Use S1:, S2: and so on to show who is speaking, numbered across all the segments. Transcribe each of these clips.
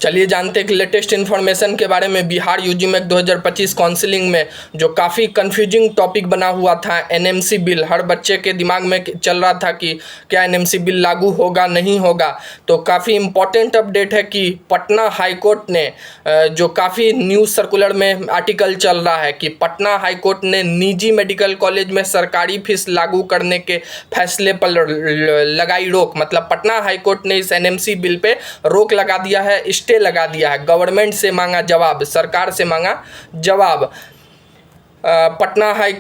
S1: चलिए जानते हैं कि लेटेस्ट इन्फॉर्मेशन के बारे में। बिहार यूजी में 2025 काउंसलिंग में जो काफ़ी कंफ्यूजिंग टॉपिक बना हुआ था एनएमसी बिल, हर बच्चे के दिमाग में चल रहा था कि क्या एनएमसी बिल लागू होगा नहीं होगा। तो काफ़ी इम्पॉर्टेंट अपडेट है कि पटना हाई कोर्ट ने जो काफ़ी न्यूज़ सर्कुलर में आर्टिकल चल रहा है कि पटना हाई कोर्ट ने निजी मेडिकल कॉलेज में सरकारी फीस लागू करने के फैसले पर लगाई रोक। मतलब पटना हाई कोर्ट ने इस एनएमसी बिल पे रोक लगा दिया है, स्टे लगा दिया है। गवर्नमेंट से मांगा जवाब, सरकार से मांगा जवाब। पटना हाई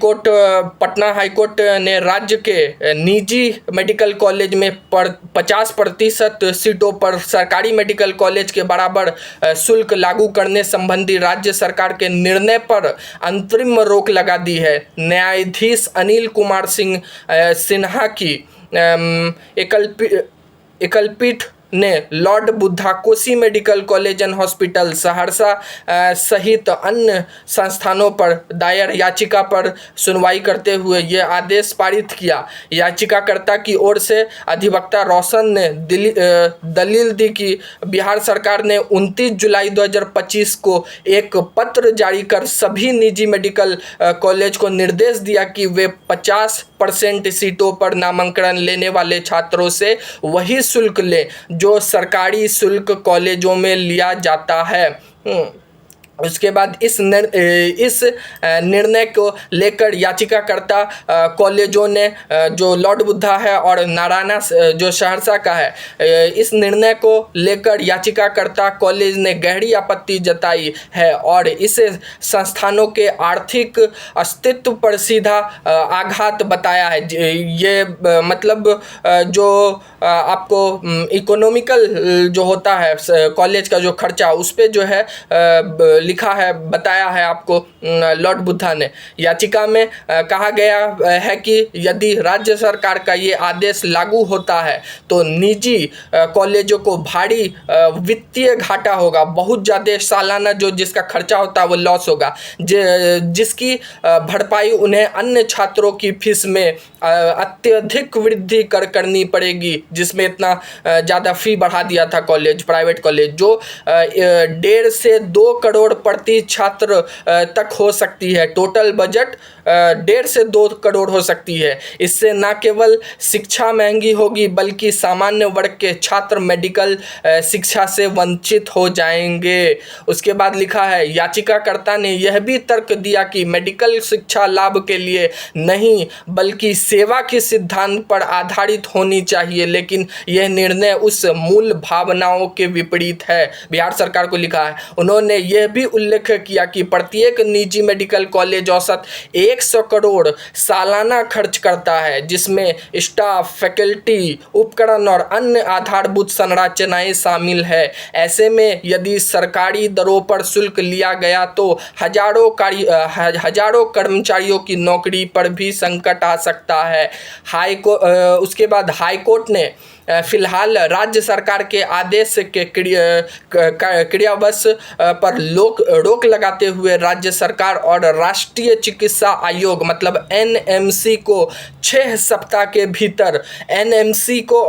S1: कोर्ट ने राज्य के निजी मेडिकल कॉलेज में 50% सीटों पर सरकारी मेडिकल कॉलेज के बराबर शुल्क लागू करने संबंधी राज्य सरकार के निर्णय पर अंतरिम रोक लगा दी है। न्यायाधीश अनिल कुमार सिन्हा की एकलपीठ ने Lord Buddha Kosi medical college and hospital Saharsa सहित अन्य संस्थानों पर दायर याचिका पर सुनवाई करते हुए ये आदेश पारित किया। याचिकाकर्ता की ओर से अधिवक्ता रोशन ने दलील दी कि बिहार सरकार ने 29 जुलाई 2025 को एक पत्र जारी कर सभी निजी मेडिकल कॉलेज को निर्देश दिया कि वे 50% सीटों पर नामांकन लेने वाले छात्रों से वही शुल्क लें जो सरकारी शुल्क कॉलेजों में लिया जाता है। उसके बाद इस निर्णय को लेकर याचिकाकर्ता कॉलेजों ने, जो लॉर्ड बुद्धा है और नारायणा जो सहरसा का है, इस निर्णय को लेकर याचिकाकर्ता कॉलेज ने गहरी आपत्ति जताई है और इसे संस्थानों के आर्थिक अस्तित्व पर सीधा आघात बताया है। ये मतलब जो आपको इकोनॉमिकल जो होता है कॉलेज का जो खर्चा, उस पर जो है लिखा है, बताया है आपको लॉर्ड बुद्धा ने। याचिका में कहा गया है कि यदि राज्य सरकार का ये आदेश लागू होता है तो निजी कॉलेजों को भारी वित्तीय घाटा होगा, बहुत ज़्यादा सालाना जो जिसका खर्चा होता है वो लॉस होगा, जिसकी भरपाई उन्हें अन्य छात्रों की फीस में अत्यधिक वृद्धि करनी पड़ेगी, जिसमें इतना ज़्यादा फ़ी बढ़ा दिया था प्राइवेट कॉलेज, जो 1.5 से 2 करोड़ प्रति छात्र तक हो सकती है। टोटल बजट 1.5 से 2 करोड़ हो सकती है। इससे न केवल शिक्षा महंगी होगी बल्कि सामान्य वर्ग के छात्र मेडिकल शिक्षा से वंचित हो जाएंगे। उसके बाद लिखा है, याचिकाकर्ता ने यह भी तर्क दिया कि मेडिकल शिक्षा लाभ के लिए नहीं बल्कि सेवा के सिद्धांत पर आधारित होनी चाहिए, लेकिन यह निर्णय उस मूल भावनाओं के विपरीत है। बिहार सरकार को लिखा है। उन्होंने यह भी उल्लेख किया कि प्रत्येक निजी मेडिकल कॉलेज औसत 100 करोड़ सालाना खर्च करता है, जिसमें स्टाफ, फैकल्टी, उपकरण और अन्य आधारभूत संरचनाएं शामिल है। ऐसे में यदि सरकारी दरों पर शुल्क लिया गया तो हजारों कर्मचारियों की नौकरी पर भी संकट आ सकता है। उसके बाद हाई कोर्ट ने फिलहाल राज्य सरकार के आदेश के क्रियावश पर रोक लगाते हुए राज्य सरकार और राष्ट्रीय चिकित्सा आयोग मतलब एनएमसी को 6 सप्ताह के भीतर एनएमसी को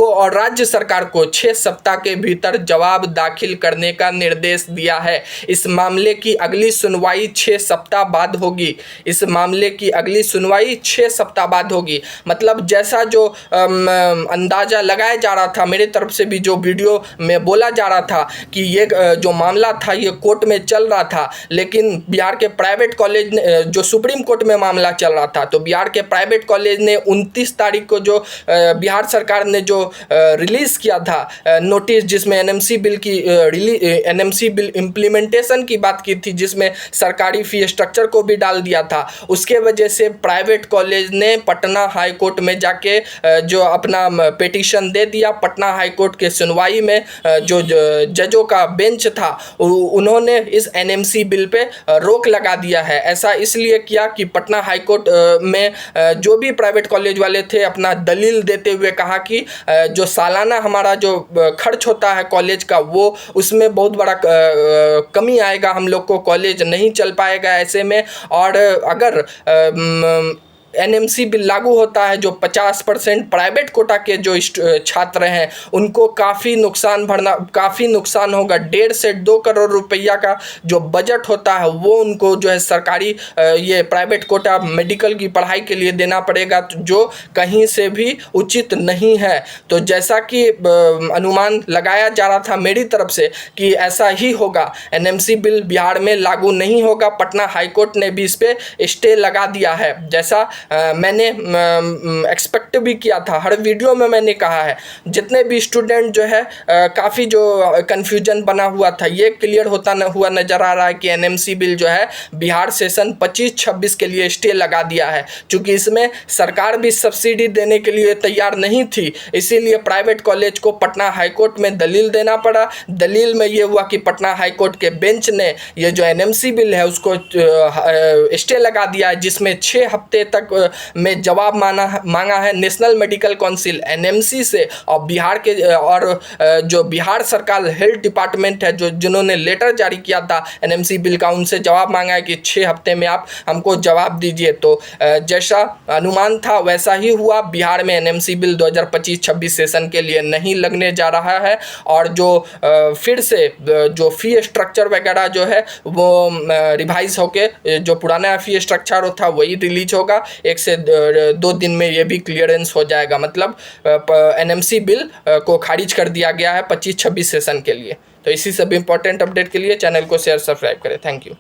S1: और राज्य सरकार को 6 सप्ताह के भीतर जवाब दाखिल करने का निर्देश दिया है। इस मामले की अगली सुनवाई 6 सप्ताह बाद होगी। मतलब जैसा जो अंदाजा लगाया जा रहा था, मेरे तरफ से भी जो वीडियो में बोला जा रहा था कि ये जो मामला था ये कोर्ट में चल रहा था, लेकिन बिहार के प्राइवेट कॉलेज ने, जो सुप्रीम कोर्ट में मामला चल रहा था, तो बिहार के प्राइवेट कॉलेज ने 29 तारीख को जो बिहार सरकार ने जो रिलीज़ किया था नोटिस, जिसमें एनएमसी बिल इम्प्लीमेंटेशन की बात की थी, जिसमें सरकारी फी स्ट्रक्चर को भी डाल दिया था, उसके वजह से प्राइवेट कॉलेज ने पटना हाई कोर्ट में जाके जो अपना पिटीशन दे दिया। पटना हाई कोर्ट के सुनवाई में जो जजों का बेंच था उन्होंने इस एनएमसी बिल पे रोक लगा दिया है। ऐसा इसलिए किया कि पटना हाई कोर्ट में जो भी प्राइवेट कॉलेज वाले थे अपना दलील देते हुए कहा कि जो सालाना हमारा जो खर्च होता है कॉलेज का, वो उसमें बहुत बड़ा कमी आएगा, हम लोग को कॉलेज नहीं चल पाएगा ऐसे में। और अगर एनएमसी बिल लागू होता है, जो 50% प्राइवेट कोटा के जो छात्र हैं उनको काफ़ी नुकसान होगा। 1.5 से 2 करोड़ रुपया का जो बजट होता है वो उनको जो है सरकारी ये प्राइवेट कोटा मेडिकल की पढ़ाई के लिए देना पड़ेगा, जो कहीं से भी उचित नहीं है। तो जैसा कि अनुमान लगाया जा रहा था मेरी तरफ से कि ऐसा ही होगा, एनएमसी बिल बिहार में लागू नहीं होगा। पटना हाईकोर्ट ने भी इस पे स्टे लगा दिया है, जैसा मैंने एक्सपेक्ट भी किया था। हर वीडियो में मैंने कहा है, जितने भी स्टूडेंट जो है काफ़ी जो कन्फ्यूजन बना हुआ था ये क्लियर होता हुआ नज़र आ रहा है कि एनएमसी बिल जो है बिहार सेशन 25-26 के लिए स्टे लगा दिया है। चूँकि इसमें सरकार भी सब्सिडी देने के लिए तैयार नहीं थी, इसीलिए प्राइवेट कॉलेज को पटना हाईकोर्ट में दलील देना पड़ा। दलील में ये हुआ कि पटना हाईकोर्ट के बेंच ने ये जो एनएमसी बिल है उसको स्टे लगा दिया है, जिसमें 6 हफ्ते तक में जवाब मांगा है नेशनल मेडिकल काउंसिल एनएमसी से, और बिहार के और जो बिहार सरकार हेल्थ डिपार्टमेंट है जो जिन्होंने लेटर जारी किया था एनएमसी बिल का, उनसे जवाब मांगा है कि 6 हफ्ते में आप हमको जवाब दीजिए। तो जैसा अनुमान था वैसा ही हुआ। बिहार में एनएमसी बिल 2025-26 सेशन के लिए नहीं लगने जा रहा है, और जो फिर से जो फ़ी स्ट्रक्चर वगैरह जो है वो रिवाइज होके जो पुराना फ़ी स्ट्रक्चर था वही रिलीज होगा। 1 से 2 दिन में ये भी क्लियरेंस हो जाएगा। मतलब एनएमसी बिल को खारिज कर दिया गया है 25-26 सेशन के लिए। तो इसी सब इंपॉर्टेंट अपडेट के लिए चैनल को शेयर सब्सक्राइब करें। Thank you.